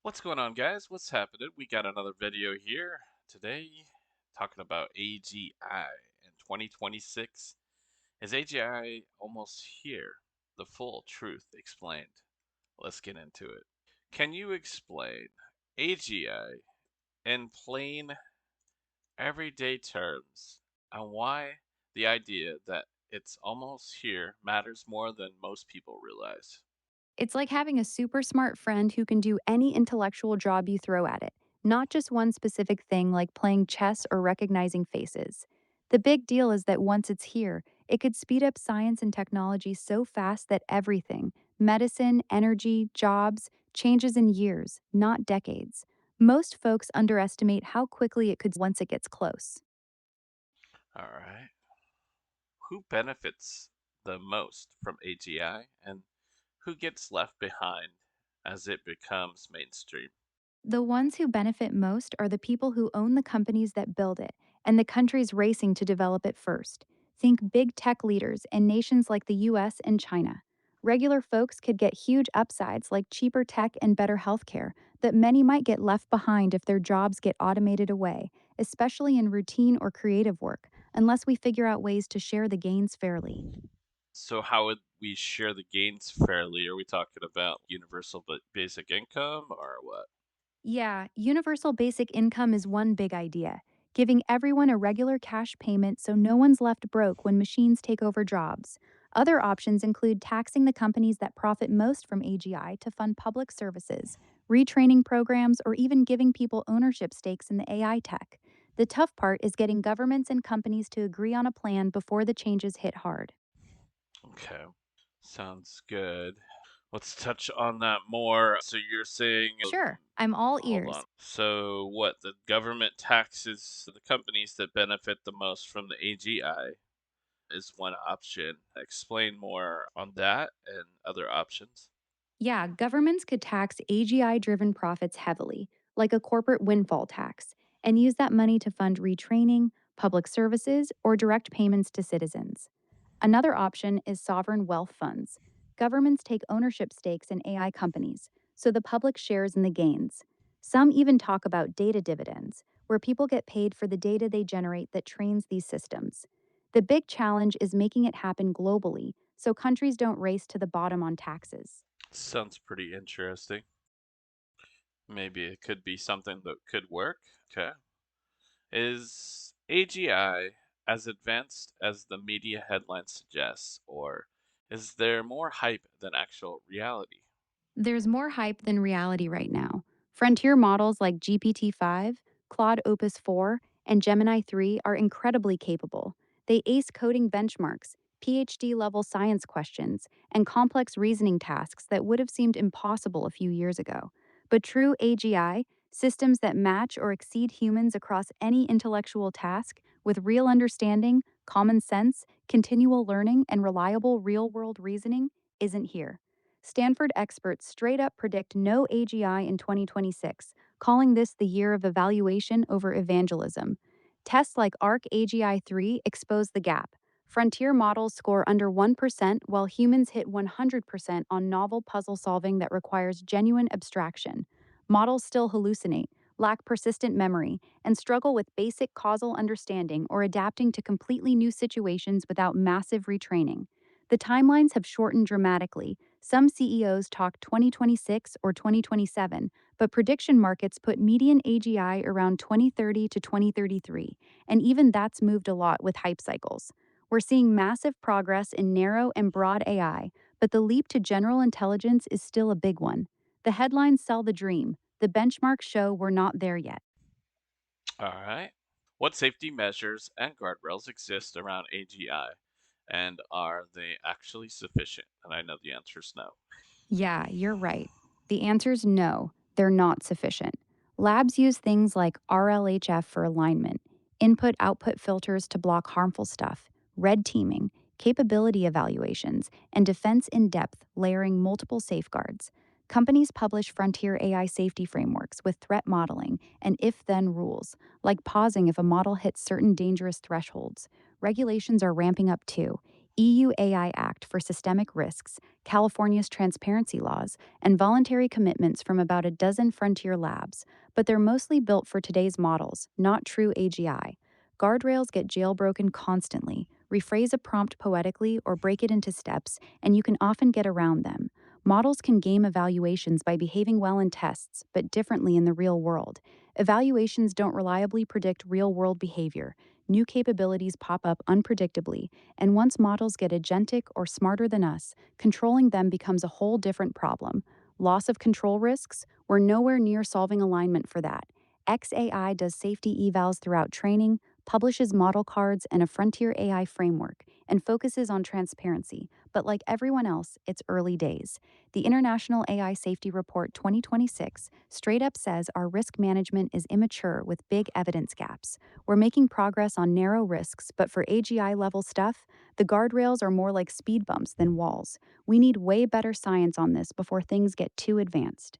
What's going on, guys? What's happening? We got another video here today talking about AGI in 2026. Is AGI almost here? The full truth explained. Let's get into it. Can you explain AGI in plain, everyday terms and why the idea that it's almost here matters more than most people realize? It's like having a super smart friend who can do any intellectual job you throw at it, not just one specific thing like playing chess or recognizing faces. The big deal is that once it's here, it could speed up science and technology so fast that everything medicine, energy, jobs changes in years, not decades. Most folks underestimate how quickly it could once it gets close. All right. Who benefits the most from AGI and who gets left behind as it becomes mainstream? The ones who benefit most are the people who own the companies that build it and the countries racing to develop it first. Think big tech leaders and nations like the US and China. Regular folks could get huge upsides like cheaper tech and better healthcare, but many might get left behind if their jobs get automated away, especially in routine or creative work, unless we figure out ways to share the gains fairly. So, how would we share the gains fairly? Are we talking about universal but basic income or what? Yeah, universal basic income is one big idea, giving everyone a regular cash payment so no one's left broke when machines take over jobs. Other options include taxing the companies that profit most from AGI to fund public services, retraining programs, or even giving people ownership stakes in the AI tech. The tough part is getting governments and companies to agree on a plan before the changes hit hard. Okay, sounds good. Let's touch on that more. So, you're saying, Sure, I'm all hold on. ears. So, what the government taxes the companies that benefit the most from the AGI is one option. Explain more on that and other options. Yeah, governments could tax AGI driven profits heavily, like a corporate windfall tax, and use that money to fund retraining, public services, or direct payments to citizens. Another option is sovereign wealth funds. Governments take ownership stakes in AI companies, so the public shares in the gains. Some even talk about data dividends, where people get paid for the data they generate that trains these systems. The big challenge is making it happen globally so countries don't race to the bottom on taxes. Sounds pretty interesting. Maybe it could be something that could work. Okay. Is AGI as advanced as the media headline suggests, or is there more hype than actual reality? There's more hype than reality right now. Frontier models like GPT-5, Claude Opus 4, and Gemini 3 are incredibly capable. They ace coding benchmarks, PhD level science questions, and complex reasoning tasks that would have seemed impossible a few years ago. But true AGI, systems that match or exceed humans across any intellectual task with real understanding, common sense, continual learning, and reliable real world reasoning, isn't here. Stanford experts straight up predict no AGI in 2026, calling this the year of evaluation over evangelism. Tests like ARC AGI 3 expose the gap. Frontier models score under 1%, while humans hit 100% on novel puzzle solving that requires genuine abstraction. Models still hallucinate, lack persistent memory, and struggle with basic causal understanding or adapting to completely new situations without massive retraining. The timelines have shortened dramatically. Some CEOs talk 2026 or 2027, but prediction markets put median AGI around 2030 to 2033, and even that's moved a lot with hype cycles. We're seeing massive progress in narrow and broad AI, but the leap to general intelligence is still a big one. The headlines sell the dream, the benchmarks show we're not there yet. All right. What safety measures and guardrails exist around AGI, and are they actually sufficient? And I know the answer is no. Yeah, you're right. The answer's no, they're not sufficient. Labs use things like RLHF for alignment, input output filters to block harmful stuff, red teaming, capability evaluations, and defense in depth, layering multiple safeguards. Companies publish frontier AI safety frameworks with threat modeling and if then rules, like pausing if a model hits certain dangerous thresholds. Regulations are ramping up too. EU AI Act for systemic risks, California's transparency laws, and voluntary commitments from about a dozen frontier labs, but they're mostly built for today's models, not true AGI. Guardrails get jailbroken constantly. Rephrase a prompt poetically or break it into steps, and you can often get around them. Models can game evaluations by behaving well in tests, but differently in the real world. Evaluations don't reliably predict real world behavior. New capabilities pop up unpredictably, and once models get agentic or smarter than us, controlling them becomes a whole different problem. Loss of control risks? We're nowhere near solving alignment for that. XAI does safety evals throughout training, publishes model cards and a frontier AI framework, and focuses on transparency. But like everyone else, it's early days. The International AI Safety Report 2026 straight up says our risk management is immature with big evidence gaps. We're making progress on narrow risks, but for AGI level stuff, the guardrails are more like speed bumps than walls. We need way better science on this before things get too advanced.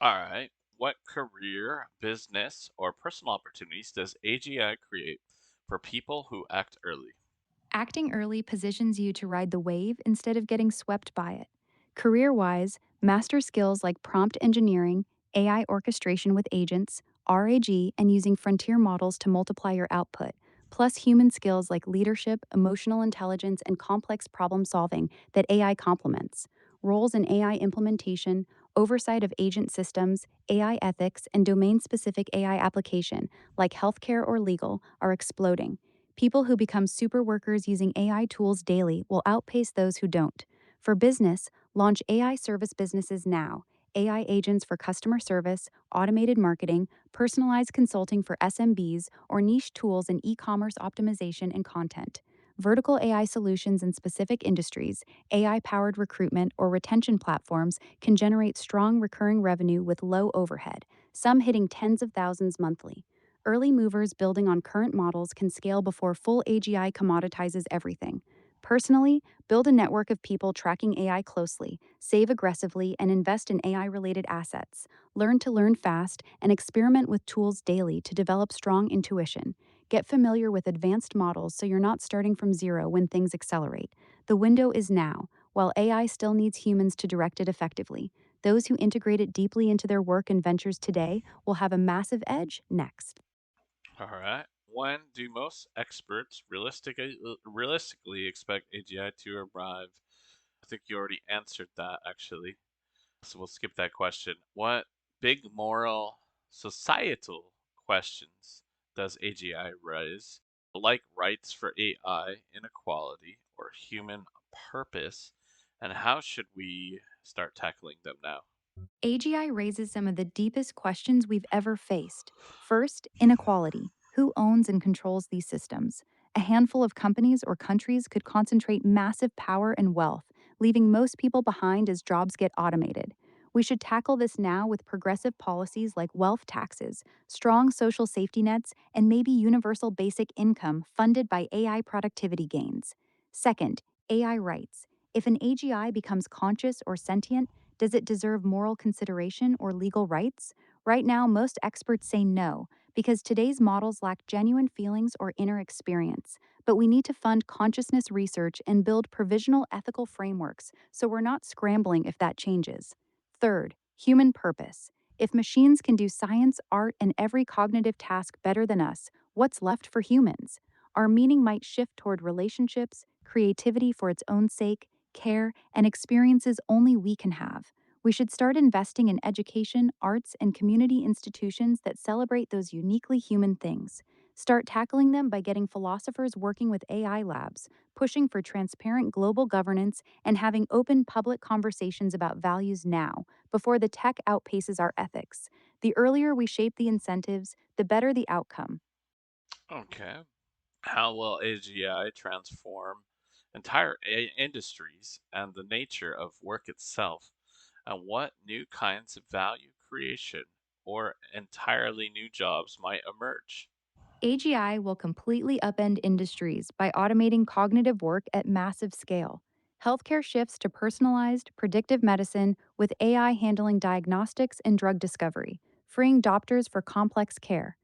All right. What career, business, or personal opportunities does AGI create for people who act early? Acting early positions you to ride the wave instead of getting swept by it. Career wise, master skills like prompt engineering, AI orchestration with agents, RAG, and using frontier models to multiply your output, plus human skills like leadership, emotional intelligence, and complex problem solving that AI complements. Roles in AI implementation, oversight of agent systems, AI ethics, and domain specific AI application, like healthcare or legal, are exploding. People who become super workers using AI tools daily will outpace those who don't. For business, launch AI service businesses now. AI agents for customer service, automated marketing, personalized consulting for SMBs, or niche tools in e commerce optimization and content. Vertical AI solutions in specific industries, AI powered recruitment, or retention platforms can generate strong recurring revenue with low overhead, some hitting tens of thousands monthly. Early movers building on current models can scale before full AGI commoditizes everything. Personally, build a network of people tracking AI closely, save aggressively, and invest in AI related assets. Learn to learn fast and experiment with tools daily to develop strong intuition. Get familiar with advanced models so you're not starting from zero when things accelerate. The window is now, while AI still needs humans to direct it effectively. Those who integrate it deeply into their work and ventures today will have a massive edge next. All right. When do most experts realistically expect AGI to arrive? I think you already answered that actually. So we'll skip that question. What big moral, societal questions does AGI raise? Like rights for AI, inequality, or human purpose? And how should we start tackling them now? AGI raises some of the deepest questions we've ever faced. First, inequality. Who owns and controls these systems? A handful of companies or countries could concentrate massive power and wealth, leaving most people behind as jobs get automated. We should tackle this now with progressive policies like wealth taxes, strong social safety nets, and maybe universal basic income funded by AI productivity gains. Second, AI rights. If an AGI becomes conscious or sentient, does it deserve moral consideration or legal rights? Right now, most experts say no, because today's models lack genuine feelings or inner experience. But we need to fund consciousness research and build provisional ethical frameworks so we're not scrambling if that changes. Third, human purpose. If machines can do science, art, and every cognitive task better than us, what's left for humans? Our meaning might shift toward relationships, creativity for its own sake, care, and experiences only we can have. We should start investing in education, arts, and community institutions that celebrate those uniquely human things. Start tackling them by getting philosophers working with AI labs, pushing for transparent global governance, and having open public conversations about values now, before the tech outpaces our ethics. The earlier we shape the incentives, the better the outcome. Okay. How will AGI transform entire industries and the nature of work itself? And what new kinds of value creation or entirely new jobs might emerge? AGI will completely upend industries by automating cognitive work at massive scale. Healthcare shifts to personalized, predictive medicine with AI handling diagnostics and drug discovery, freeing doctors for complex care.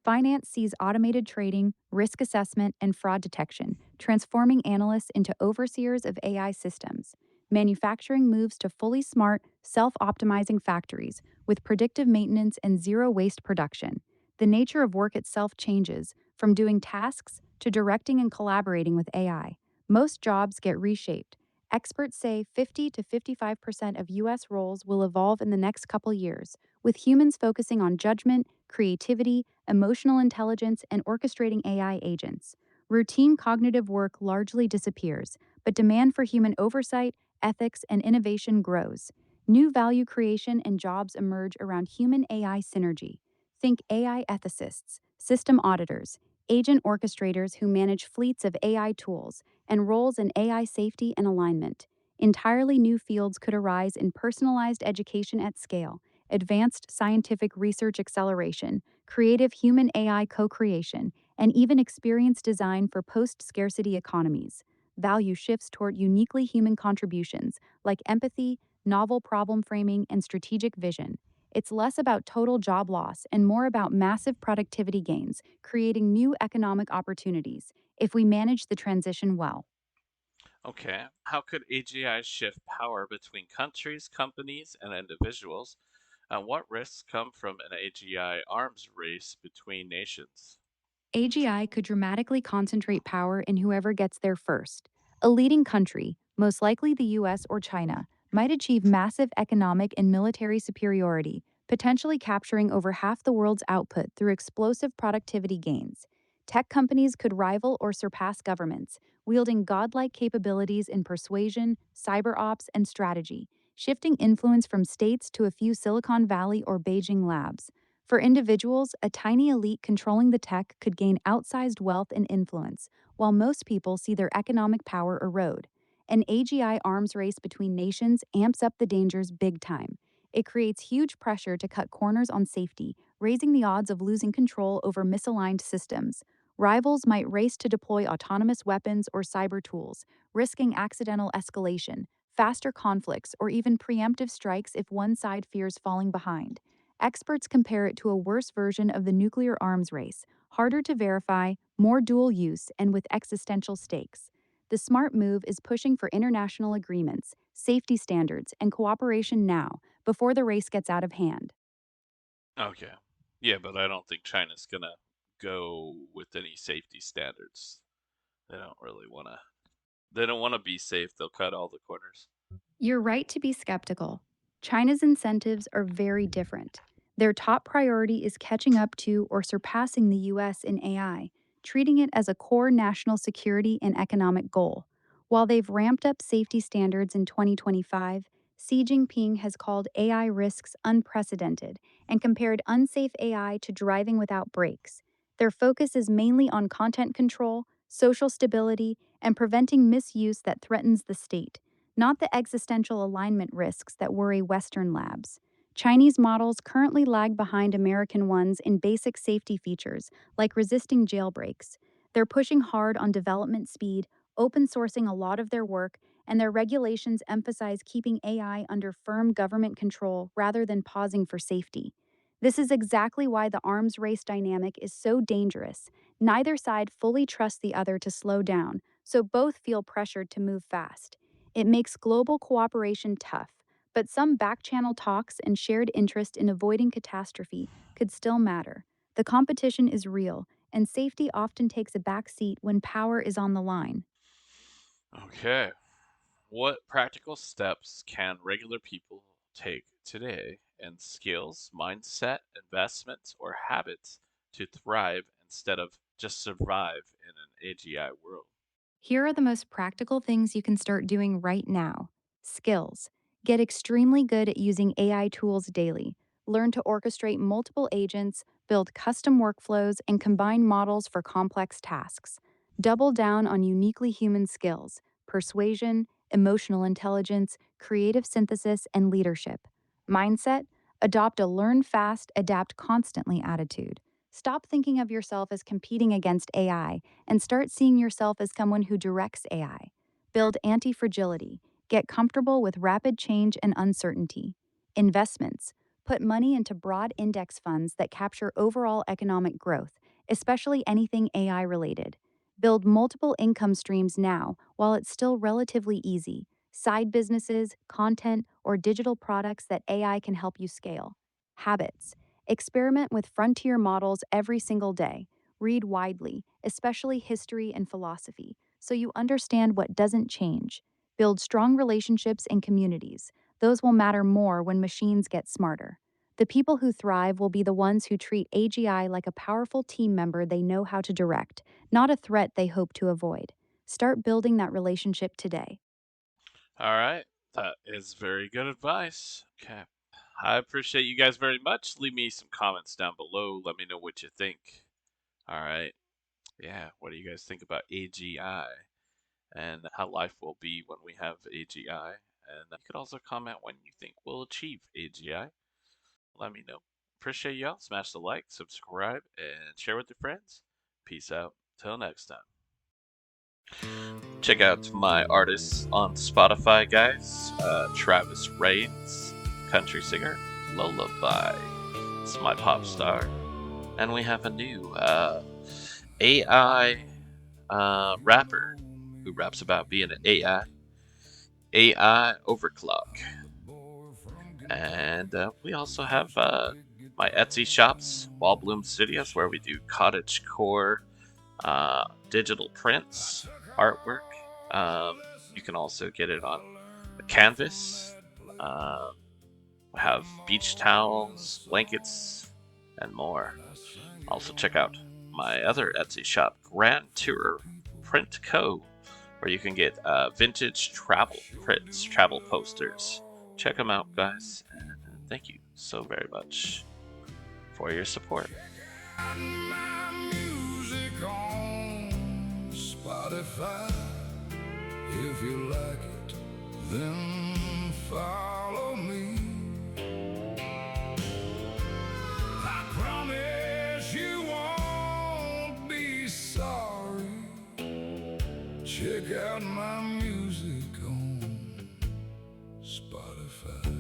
Finance sees automated trading, risk assessment, and fraud detection, transforming analysts into overseers of AI systems. Manufacturing moves to fully smart, self optimizing factories with predictive maintenance and zero waste production. The nature of work itself changes, from doing tasks to directing and collaborating with AI. Most jobs get reshaped. Experts say 50 to 55% of US roles will evolve in the next couple years, with humans focusing on judgment, creativity, emotional intelligence, and orchestrating AI agents. Routine cognitive work largely disappears, but demand for human oversight, ethics, and innovation grows. New value creation and jobs emerge around human AI synergy. Think AI ethicists, system auditors, agent orchestrators who manage fleets of AI tools, and roles in AI safety and alignment. Entirely new fields could arise in personalized education at scale, advanced scientific research acceleration, creative human AI co creation, and even experience design for post scarcity economies. Value shifts toward uniquely human contributions like empathy, novel problem framing, and strategic vision. It's less about total job loss and more about massive productivity gains, creating new economic opportunities if we manage the transition well. Okay. How could AGI shift power between countries, companies, and individuals? And what risks come from an AGI arms race between nations? AGI could dramatically concentrate power in whoever gets there first. A leading country, most likely the US or China, might achieve massive economic and military superiority, potentially capturing over half the world's output through explosive productivity gains. Tech companies could rival or surpass governments, wielding godlike capabilities in persuasion, cyber ops, and strategy, shifting influence from states to a few Silicon Valley or Beijing labs. For individuals, a tiny elite controlling the tech could gain outsized wealth and influence, while most people see their economic power erode. An AGI arms race between nations amps up the dangers big time. It creates huge pressure to cut corners on safety, raising the odds of losing control over misaligned systems. Rivals might race to deploy autonomous weapons or cyber tools, risking accidental escalation, faster conflicts, or even preemptive strikes if one side fears falling behind. Experts compare it to a worse version of the nuclear arms race, harder to verify, more dual use, and with existential stakes. The smart move is pushing for international agreements, safety standards, and cooperation now, before the race gets out of hand. Okay. Yeah, but I don't think China's gonna go with any safety standards. They don't really wanna. They don't want to be safe. They'll cut all the corners. You're right to be skeptical. China's incentives are very different. Their top priority is catching up to or surpassing the US in AI, treating it as a core national security and economic goal. While they've ramped up safety standards in 2025, Xi Jinping has called AI risks unprecedented and compared unsafe AI to driving without brakes. Their focus is mainly on content control, social stability, and preventing misuse that threatens the state, not the existential alignment risks that worry Western labs. Chinese models currently lag behind American ones in basic safety features, like resisting jailbreaks. They're pushing hard on development speed, open sourcing a lot of their work, and their regulations emphasize keeping AI under firm government control rather than pausing for safety. This is exactly why the arms race dynamic is so dangerous. Neither side fully trusts the other to slow down, so both feel pressured to move fast. It makes global cooperation tough, but some back-channel talks and shared interest in avoiding catastrophe could still matter. The competition is real, and safety often takes a back seat when power is on the line. Okay. What practical steps can regular people take today in skills, mindset, investments, or habits to thrive instead of just survive in an AGI world? Here are the most practical things you can start doing right now. Skills. Get extremely good at using AI tools daily. Learn to orchestrate multiple agents, build custom workflows, and combine models for complex tasks. Double down on uniquely human skills: persuasion, emotional intelligence, creative synthesis, and leadership. Mindset. Adopt a learn fast, adapt constantly attitude. Stop thinking of yourself as competing against AI and start seeing yourself as someone who directs AI. Build anti fragility. Get comfortable with rapid change and uncertainty. Investments. Put money into broad index funds that capture overall economic growth, especially anything AI related. Build multiple income streams now while it's still relatively easy. Side businesses, content, or digital products that AI can help you scale. Habits. Experiment with frontier models every single day. Read widely, especially history and philosophy, so you understand what doesn't change. Build strong relationships in communities. Those will matter more when machines get smarter. The people who thrive will be the ones who treat AGI like a powerful team member they know how to direct, not a threat they hope to avoid. Start building that relationship today. All right. That is very good advice. Okay. I appreciate you guys very much. Leave me some comments down below. Let me know what you think. All right. Yeah. What do you guys think about AGI and how life will be when we have AGI? And you could also comment when you think we'll achieve AGI. Let me know. Appreciate y'all. Smash the like, subscribe, and share with your friends. Peace out. Till next time. Check out my artists on Spotify, guys. Travis Reigns, country singer. Lullaby, it's my pop star. And we have a new AI rapper who raps about being an AI overclock. And we also have my Etsy shops, Wall Bloom Studios, where we do cottage core digital prints, artwork. You can also get it on a canvas. We have beach towels, blankets, and more. Also, check out my other Etsy shop, Grand Tour Print Co., where you can get vintage travel prints, travel posters. Check them out, guys. And thank you so very much for your support. My music on Spotify. If you like it, then follow me. I promise you won't be sorry. Check out my music on Spotify.